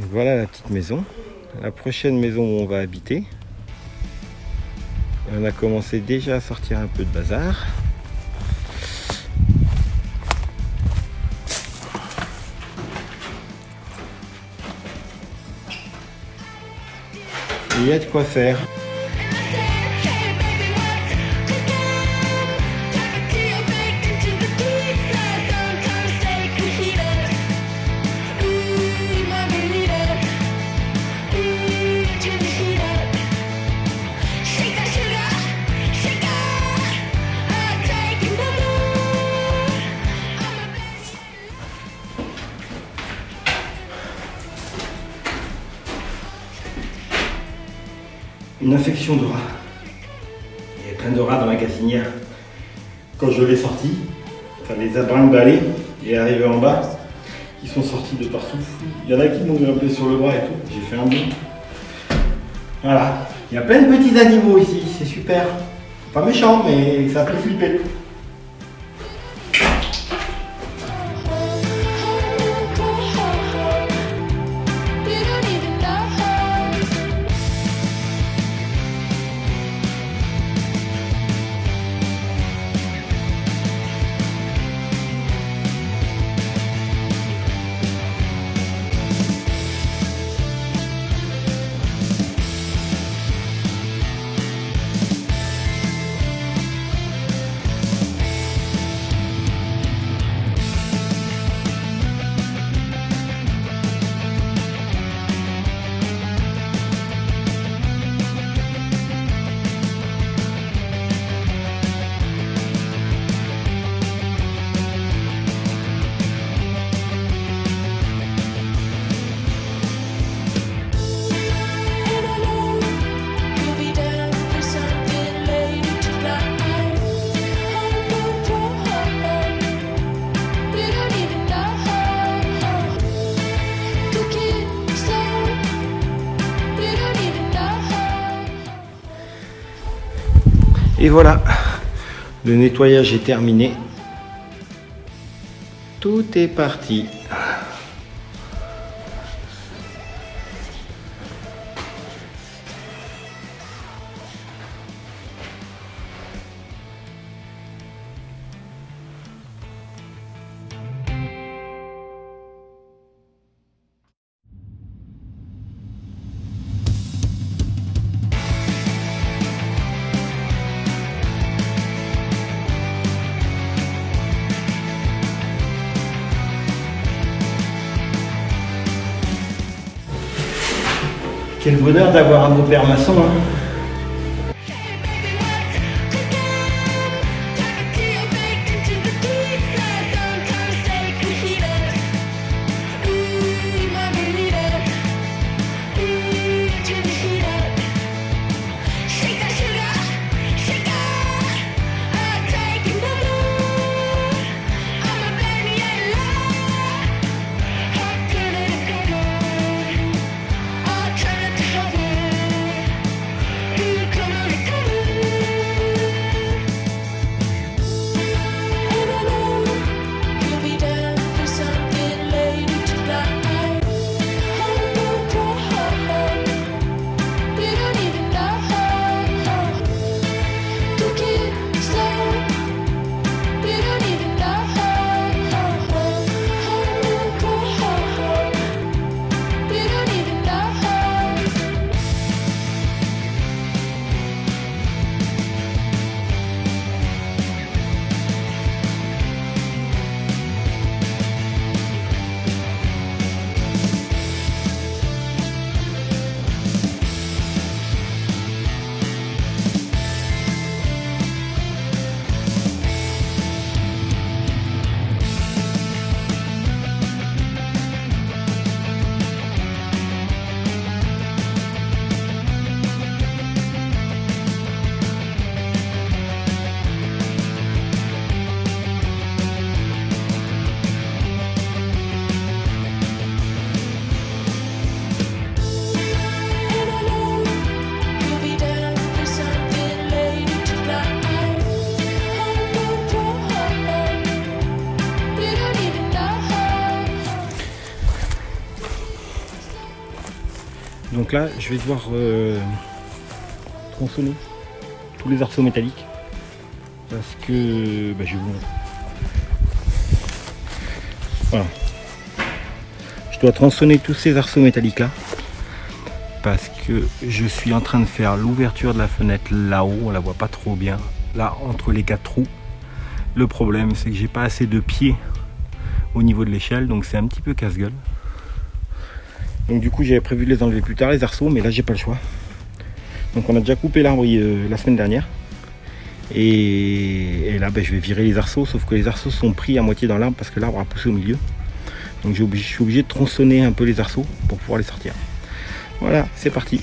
Donc voilà la petite maison, la prochaine maison où on va habiter. Et on a commencé déjà à sortir un peu de bazar. Et il y a de quoi faire. Une infection de rats. Il y avait plein de rats dans la gazinière. Quand je l'ai sorti, ça les a brinque-ballés et arrivé en bas, ils sont sortis de partout. Il y en a qui m'ont grimpé sur le bras et tout. J'ai fait un bout. Voilà. Il y a plein de petits animaux ici, c'est super. Pas méchant, mais ça fait flipper. Et voilà, le nettoyage est terminé. Tout est parti. Quel bonheur d'avoir un beau-père maçon, hein. Donc là, je vais devoir tronçonner tous les arceaux métalliques parce que je vais vous... Voilà. Je dois tronçonner tous ces arceaux métalliques là parce que je suis en train de faire l'ouverture de la fenêtre là-haut, on la voit pas trop bien, là entre les 4 trous. Le problème c'est que j'ai pas assez de pieds au niveau de l'échelle, donc c'est un petit peu casse-gueule. Donc du coup j'avais prévu de les enlever plus tard les arceaux, mais là j'ai pas le choix. Donc on a déjà coupé l'arbre la semaine dernière. Et là je vais virer les arceaux, sauf que les arceaux sont pris à moitié dans l'arbre parce que l'arbre a poussé au milieu. Donc je suis obligé de tronçonner un peu les arceaux pour pouvoir les sortir. Voilà, c'est parti.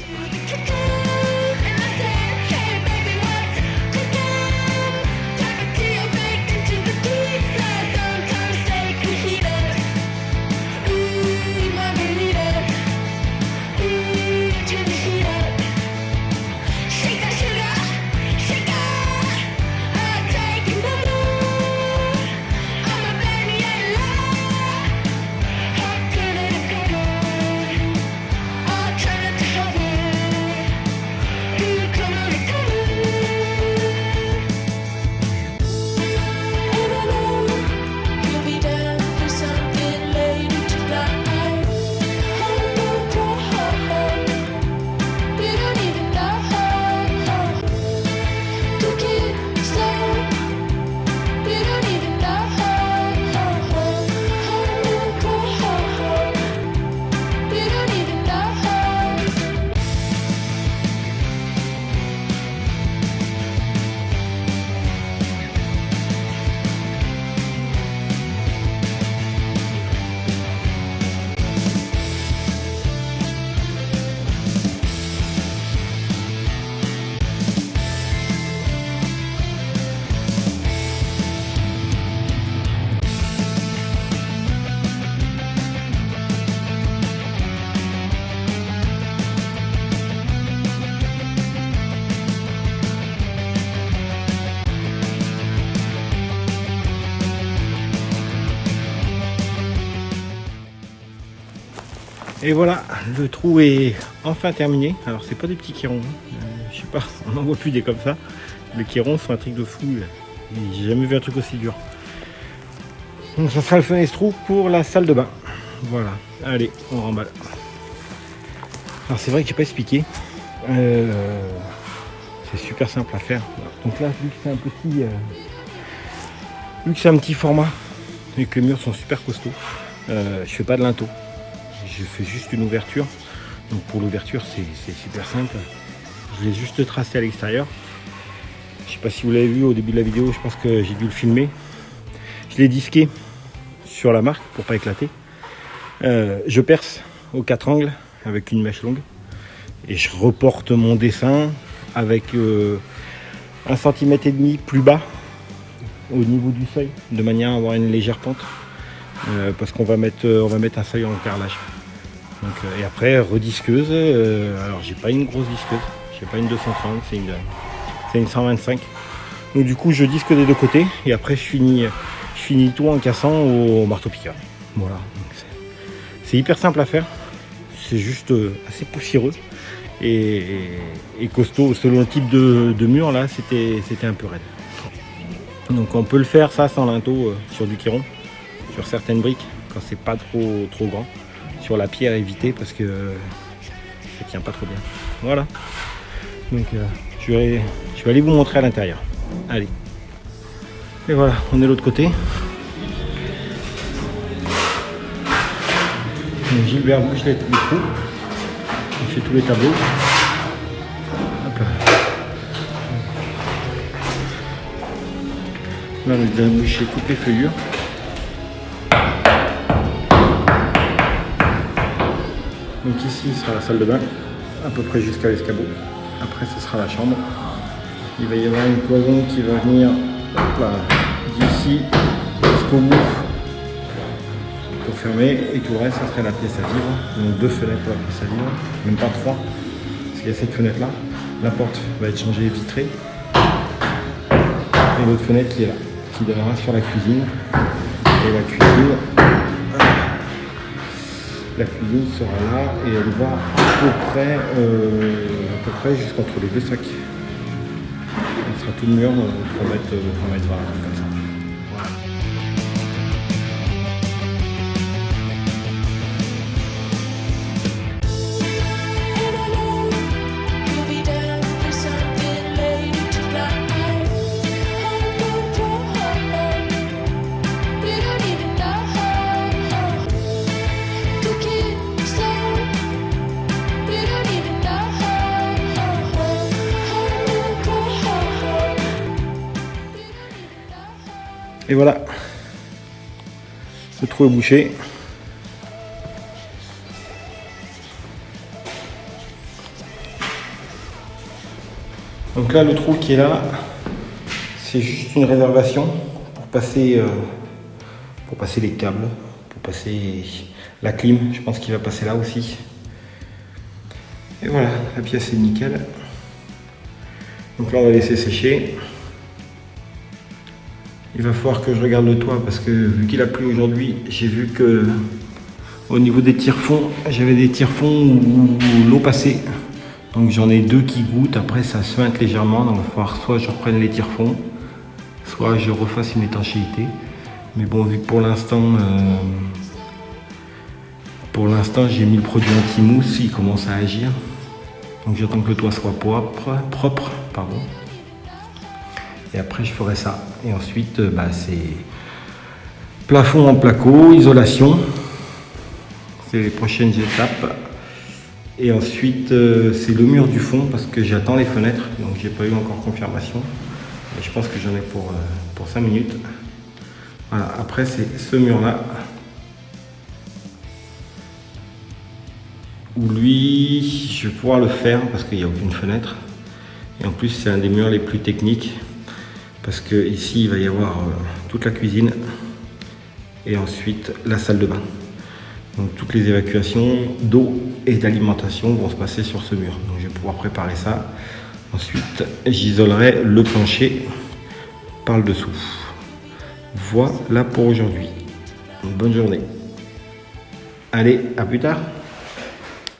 Et voilà, le trou est enfin terminé. Alors c'est pas des petits quirons, je sais pas, on n'en voit plus des comme ça. Les quirons sont un truc de fou, j'ai jamais vu un truc aussi dur. Donc ça sera le fenestrou pour la salle de bain. Voilà, allez, on remballe. Alors c'est vrai que j'ai pas expliqué, c'est super simple à faire. Donc là, vu que c'est un petit format et que les murs sont super costauds, je fais pas de linteau. Je fais juste une ouverture. Donc pour l'ouverture c'est super simple. Je l'ai juste tracé à l'extérieur. Je sais pas si vous l'avez vu au début de la vidéo, je pense que j'ai dû le filmer. Je l'ai disqué sur la marque pour pas éclater. Je perce aux 4 angles avec une mèche longue. Et je reporte mon dessin avec 1,5 cm plus bas au niveau du seuil, de manière à avoir une légère pente. Parce qu'on va mettre un seuil en carrelage. Donc, et après redisqueuse, alors j'ai pas une grosse disqueuse, j'ai pas une 230, c'est une 125. Donc du coup je disque des deux côtés et après je finis tout en cassant au marteau piqueur. Voilà, c'est hyper simple à faire, c'est juste assez poussiéreux et costaud selon le type de mur. Là c'était un peu raide. Donc on peut le faire ça sans linteau sur du quiron, sur certaines briques quand c'est pas trop grand. Sur la pierre, éviter parce que ça tient pas trop bien. Voilà. Donc je vais aller vous montrer à l'intérieur. Allez. Et voilà, on est de l'autre côté. Donc, Gilbert bouge tous les trous. Il fait tous les tableaux. Hop là. Là, on a déjà bouché toutes les feuillures. Donc ici sera la salle de bain, à peu près jusqu'à l'escabeau. Après ce sera la chambre. Il va y avoir une cloison qui va venir d'ici jusqu'au bout pour fermer. Et tout le reste, ça serait la pièce à vivre. Donc 2 fenêtres pour la pièce à vivre, même pas 3. Parce qu'il y a cette fenêtre là. La porte va être changée vitrée. Et l'autre fenêtre qui est là, qui donnera sur la cuisine. Et la cuisine, La cuisine sera là et elle va à peu près jusqu'entre les deux sacs. Elle sera tout le mur, 3 mètres 20, comme ça. Voilà. Et voilà, le trou est bouché. Donc là, le trou qui est là, c'est juste une réservation pour passer les câbles, pour passer la clim. Je pense qu'il va passer là aussi. Et voilà, la pièce est nickel. Donc là, on va laisser sécher. Il va falloir que je regarde le toit parce que vu qu'il a plu aujourd'hui, j'ai vu que au niveau des tire-fonds, j'avais des tire-fonds où l'eau passait. Donc j'en ai 2 qui goûtent, après ça suinte légèrement, donc il va falloir soit je reprenne les tire-fonds, soit je refasse une étanchéité. Mais bon, vu que pour l'instant j'ai mis le produit anti-mousse, il commence à agir. Donc j'attends que le toit soit propre. Et après je ferai ça. Et ensuite c'est plafond en placo, isolation. C'est les prochaines étapes. Et ensuite c'est le mur du fond parce que j'attends les fenêtres. Donc j'ai pas eu encore confirmation. Mais je pense que j'en ai pour 5 minutes. Voilà, après c'est ce mur là. Où lui, je vais pouvoir le faire parce qu'il n'y a aucune fenêtre. Et en plus c'est un des murs les plus techniques. Parce que ici il va y avoir toute la cuisine et ensuite la salle de bain. Donc toutes les évacuations d'eau et d'alimentation vont se passer sur ce mur. Donc je vais pouvoir préparer ça. Ensuite j'isolerai le plancher par le dessous. Voilà pour aujourd'hui. Une bonne journée. Allez, à plus tard.